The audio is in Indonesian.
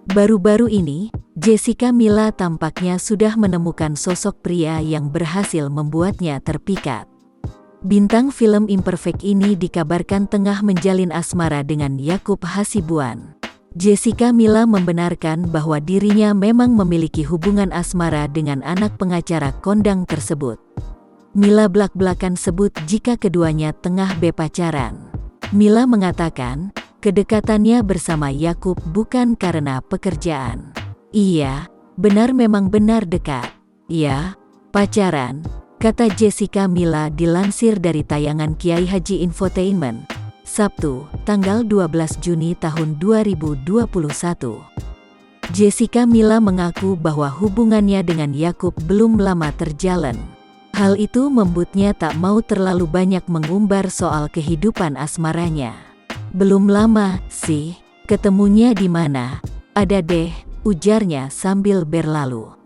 Baru-baru ini, Jessica Mila tampaknya sudah menemukan sosok pria yang berhasil membuatnya terpikat. Bintang film Imperfect ini dikabarkan tengah menjalin asmara dengan Yakub Hasibuan. Jessica Mila membenarkan bahwa dirinya memang memiliki hubungan asmara dengan anak pengacara kondang tersebut. Mila belak-belakan sebut jika keduanya tengah berpacaran. Mila mengatakan, kedekatannya bersama Yakub bukan karena pekerjaan. Iya, memang benar dekat. Ya, pacaran, kata Jessica Mila dilansir dari tayangan Kiai Haji Infotainment, Sabtu, tanggal 12 Juni tahun 2021. Jessica Mila mengaku bahwa hubungannya dengan Yakub belum lama terjalin. Hal itu membuatnya tak mau terlalu banyak mengumbar soal kehidupan asmaranya. Belum lama sih, ketemunya di mana? Ada deh, ujarnya sambil berlalu.